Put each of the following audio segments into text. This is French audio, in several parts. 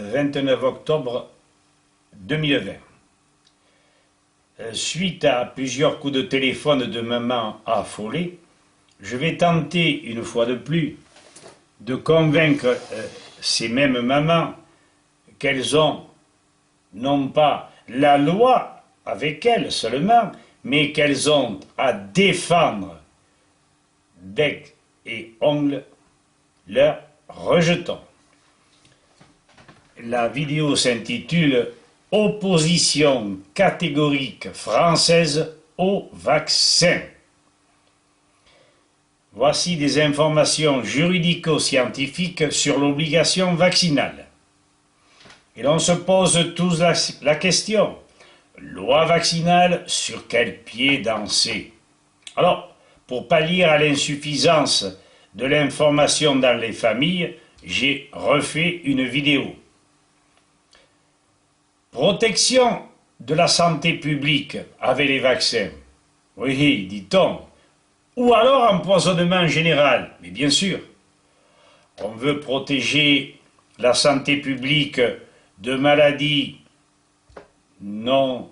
29 octobre 2020. Suite à plusieurs coups de téléphone de maman affolée, je vais tenter une fois de plus de convaincre ces mêmes mamans qu'elles ont non pas la loi avec elles seulement, mais qu'elles ont à défendre bec et ongles leur rejeton. La vidéo s'intitule « Opposition catégorique française au vaccin ». Voici des informations juridico-scientifiques sur l'obligation vaccinale. Et l'on se pose tous la question, loi vaccinale, sur quel pied danser? Alors, pour pallier à l'insuffisance de l'information dans les familles, j'ai refait une vidéo. Protection de la santé publique avec les vaccins. Oui, dit-on. Ou alors empoisonnement général. Mais bien sûr, on veut protéger la santé publique de maladies non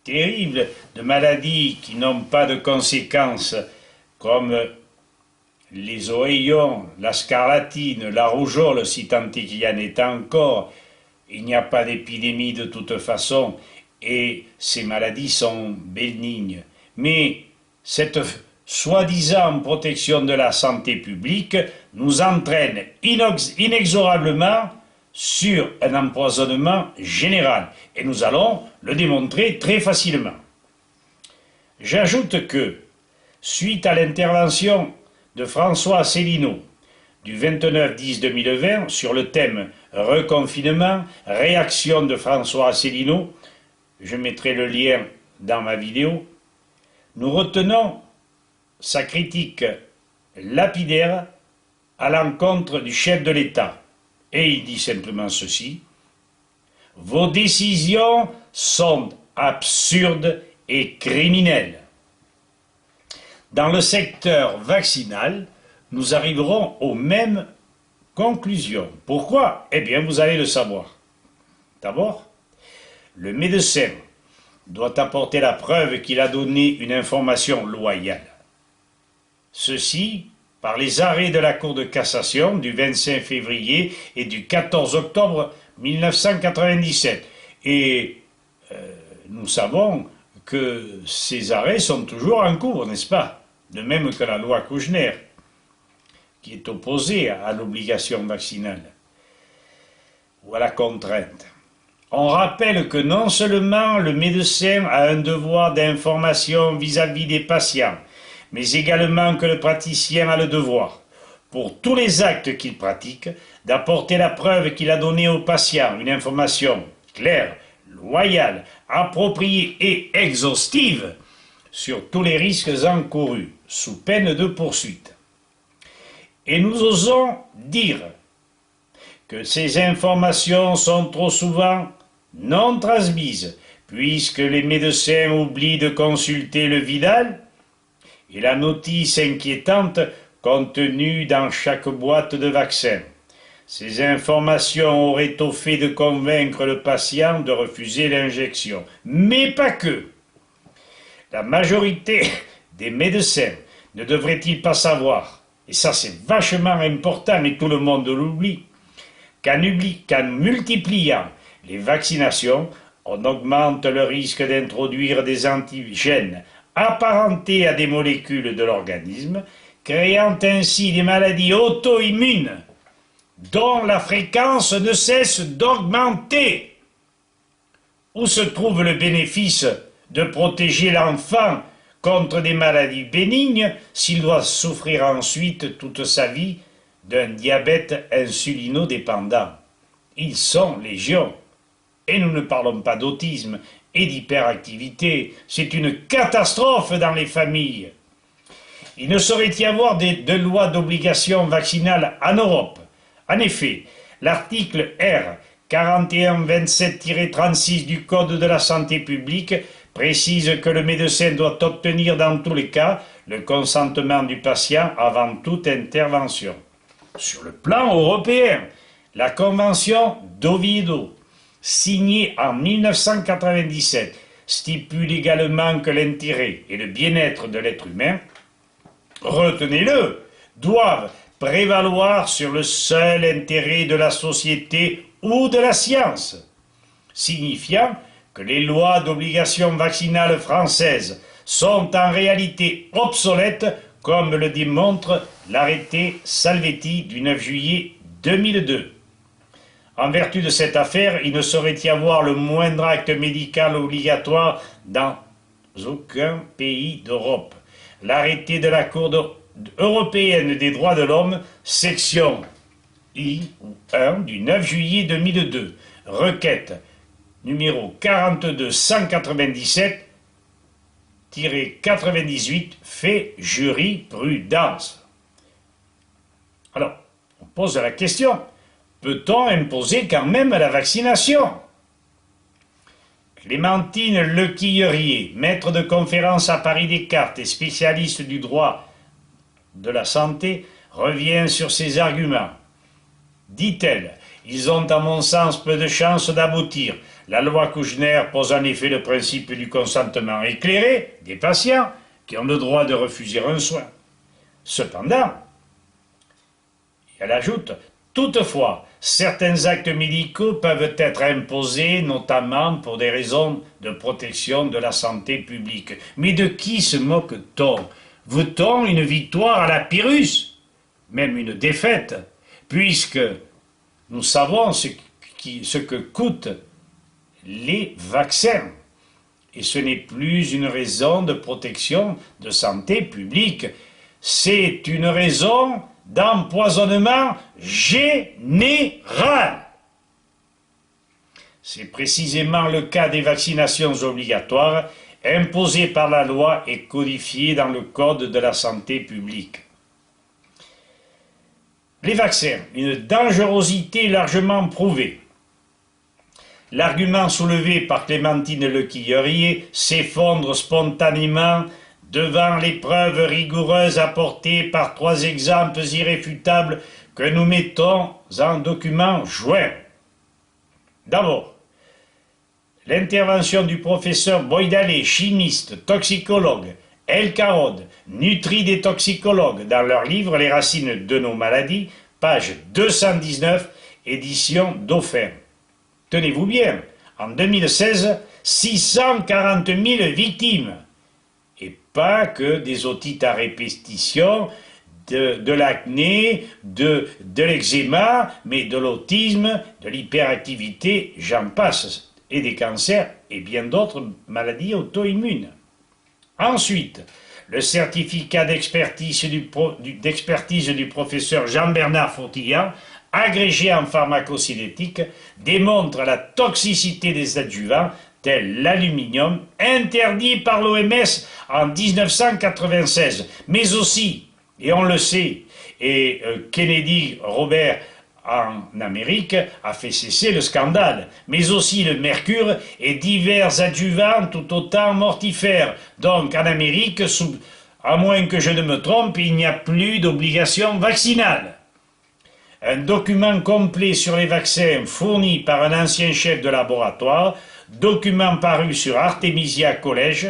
terribles, de maladies qui n'ont pas de conséquences comme les oreillons, la scarlatine, la rougeole, si tant est qu'il y en ait encore. Il n'y a pas d'épidémie de toute façon et ces maladies sont bénignes. Mais cette soi-disant protection de la santé publique nous entraîne inexorablement sur un empoisonnement général. Et nous allons le démontrer très facilement. J'ajoute que, suite à l'intervention de François Asselineau du 29-10-2020 sur le thème « Reconfinement, réaction de François Asselineau », je mettrai le lien dans ma vidéo, nous retenons sa critique lapidaire à l'encontre du chef de l'État. Et il dit simplement ceci: « Vos décisions sont absurdes et criminelles. » Dans le secteur vaccinal, nous arriverons aux mêmes conclusions. Pourquoi? Eh bien, vous allez le savoir. D'abord, le médecin doit apporter la preuve qu'il a donné une information loyale. Ceci par les arrêts de la Cour de cassation du 25 février et du 14 octobre 1997. Et nous savons que ces arrêts sont toujours en cours, n'est-ce pas? De même que la loi Kouchner, qui est opposée à l'obligation vaccinale ou à la contrainte. On rappelle que non seulement le médecin a un devoir d'information vis-à-vis des patients, mais également que le praticien a le devoir, pour tous les actes qu'il pratique, d'apporter la preuve qu'il a donnée au patient, une information claire, loyale, appropriée et exhaustive sur tous les risques encourus, sous peine de poursuite. Et nous osons dire que ces informations sont trop souvent non transmises, puisque les médecins oublient de consulter le Vidal et la notice inquiétante contenue dans chaque boîte de vaccin. Ces informations auraient au fait de convaincre le patient de refuser l'injection. Mais pas que. La majorité des médecins ne devraient-ils pas savoir, et ça c'est vachement important et tout le monde l'oublie, qu'en multipliant les vaccinations, on augmente le risque d'introduire des antigènes apparentés à des molécules de l'organisme, créant ainsi des maladies auto-immunes dont la fréquence ne cesse d'augmenter. Où se trouve le bénéfice de protéger l'enfant contre des maladies bénignes s'il doit souffrir ensuite toute sa vie d'un diabète insulinodépendant? Ils sont légion. Et nous ne parlons pas d'autisme et d'hyperactivité. C'est une catastrophe dans les familles. Il ne saurait y avoir de loi d'obligation vaccinale en Europe. En effet, l'article R 4127-36 du Code de la santé publique précise que le médecin doit obtenir dans tous les cas le consentement du patient avant toute intervention. Sur le plan européen, La Convention d'Oviedo, signée en 1997, stipule également que l'intérêt et le bien-être de l'être humain, retenez-le, doivent prévaloir sur le seul intérêt de la société ou de la science, signifiant que les lois d'obligation vaccinale françaises sont en réalité obsolètes, comme le démontre l'arrêté Salvetti du 9 juillet 2002. En vertu de cette affaire, il ne saurait y avoir le moindre acte médical obligatoire dans aucun pays d'Europe. L'arrêté de la Cour européenne des droits de l'homme, section I1 du 9 juillet 2002, requête numéro 42-197-98, fait jurisprudence. Alors, on pose la question, peut-on imposer quand même la vaccination? Clémentine Lequillerier, maître de conférence à Paris Descartes et spécialiste du droit de la santé, revient sur ces arguments. Dit-elle, ils ont à mon sens peu de chances d'aboutir. La loi Kouchner pose en effet le principe du consentement éclairé des patients qui ont le droit de refuser un soin. Cependant, elle ajoute, toutefois, certains actes médicaux peuvent être imposés, notamment pour des raisons de protection de la santé publique. Mais de qui se moque-t-on? Veut-on une victoire à la Pyrrhus? Même une défaite, puisque nous savons ce que coûtent les vaccins. Et ce n'est plus une raison de protection de santé publique, c'est une raison d'empoisonnement général. C'est précisément le cas des vaccinations obligatoires imposées par la loi et codifiées dans le Code de la santé publique. Les vaccins, une dangerosité largement prouvée. L'argument soulevé par Clémentine Lequillerier s'effondre spontanément devant les preuves rigoureuses apportées par 3 exemples irréfutables que nous mettons en document joint. D'abord, l'intervention du professeur Boydalé, chimiste, toxicologue, Elkarod, nutridétoxicologue, dans leur livre Les racines de nos maladies, page 219, édition Dauphin. Tenez-vous bien, en 2016, 640 000 victimes. Et pas que des otites à répétition, de l'acné, de l'eczéma, mais de l'autisme, de l'hyperactivité, j'en passe, et des cancers et bien d'autres maladies auto-immunes. Ensuite, le certificat d'expertise du professeur Jean-Bernard Fourtillan, agrégé en pharmacocinétique, démontre la toxicité des adjuvants tels l'aluminium, interdit par l'OMS en 1996, mais aussi, et on le sait, et Kennedy Robert en Amérique a fait cesser le scandale, mais aussi le mercure et divers adjuvants tout autant mortifères. Donc en Amérique, à moins que je ne me trompe, il n'y a plus d'obligation vaccinale. Un document complet sur les vaccins fourni par un ancien chef de laboratoire, document paru sur Artemisia College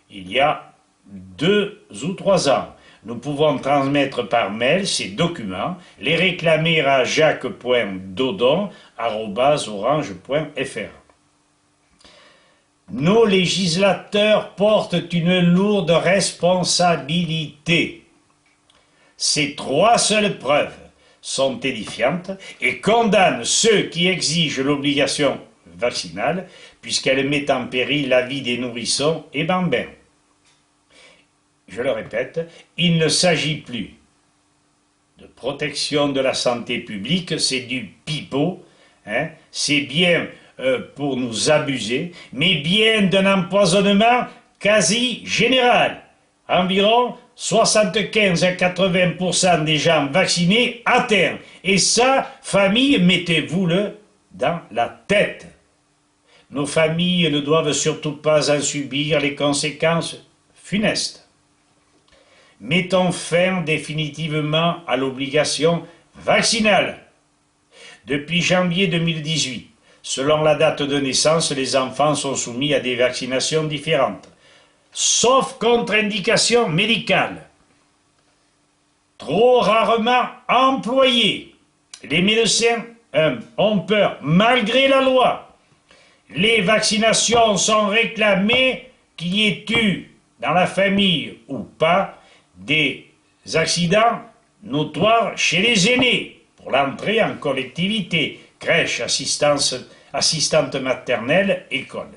il y a 2 ou 3 ans. Nous pouvons transmettre par mail ces documents, les réclamer à jacques.dodon@orange.fr. Nos législateurs portent une lourde responsabilité. Ces 3 seules preuves sont édifiantes et condamnent ceux qui exigent l'obligation vaccinale, puisqu'elle met en péril la vie des nourrissons et bambins. Je le répète, il ne s'agit plus de protection de la santé publique, c'est du pipeau, c'est bien pour nous abuser, mais bien d'un empoisonnement quasi général. Environ 75 à 80% des gens vaccinés atteints. Et ça, famille, mettez-vous-le dans la tête. Nos familles ne doivent surtout pas en subir les conséquences funestes. Mettons fin définitivement à l'obligation vaccinale. Depuis janvier 2018, selon la date de naissance, les enfants sont soumis à des vaccinations différentes, sauf contre-indication médicale, trop rarement employée. Les médecins ont peur, malgré la loi. Les vaccinations sont réclamées qu'il y ait eu, dans la famille ou pas, des accidents notoires chez les aînés pour l'entrée en collectivité, crèche, assistante maternelle, école.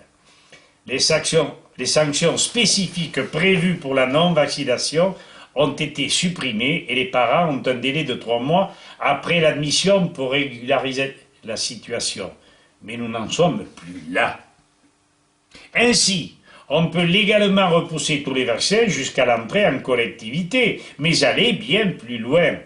Les sanctions spécifiques prévues pour la non-vaccination ont été supprimées et les parents ont un délai de 3 mois après l'admission pour régulariser la situation. Mais nous n'en sommes plus là. Ainsi, on peut légalement repousser tous les vaccins jusqu'à l'entrée en collectivité, mais aller bien plus loin.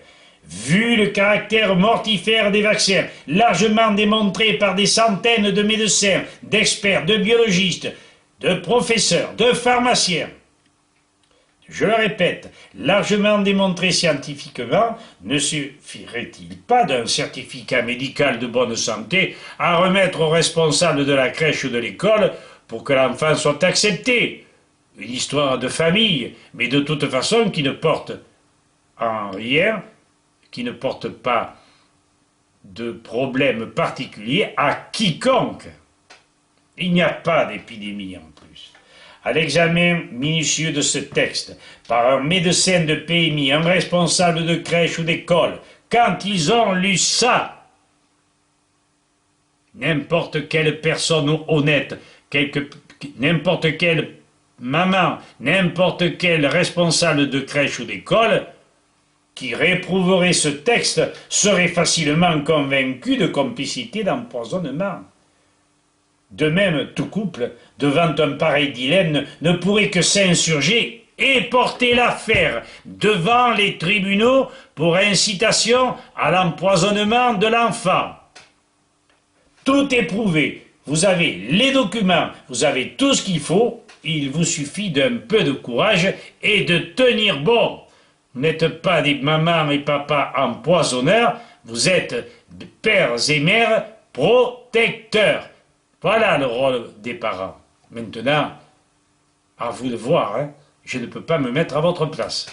Vu le caractère mortifère des vaccins, largement démontré par des centaines de médecins, d'experts, de biologistes, de professeurs, de pharmaciens, je le répète, largement démontré scientifiquement, ne suffirait-il pas d'un certificat médical de bonne santé à remettre aux responsables de la crèche ou de l'école pour que l'enfant soit accepté? Une histoire de famille, mais de toute façon qui ne porte en rien, qui ne porte pas de problème particulier à quiconque. Il n'y a pas d'épidémie en plus. À l'examen minutieux de ce texte, par un médecin de PMI, un responsable de crèche ou d'école, quand ils ont lu ça, n'importe quelle personne honnête, n'importe quelle maman, n'importe quel responsable de crèche ou d'école, qui réprouverait ce texte, serait facilement convaincu de complicité d'empoisonnement. De même, tout couple, devant un pareil dilemme, ne pourrait que s'insurger et porter l'affaire devant les tribunaux pour incitation à l'empoisonnement de l'enfant. Tout est prouvé. Vous avez les documents, vous avez tout ce qu'il faut, il vous suffit d'un peu de courage et de tenir bon. Vous n'êtes pas des mamans et papas empoisonneurs, vous êtes des pères et mères protecteurs. Voilà le rôle des parents. Maintenant, à vous de voir, hein, je ne peux pas me mettre à votre place.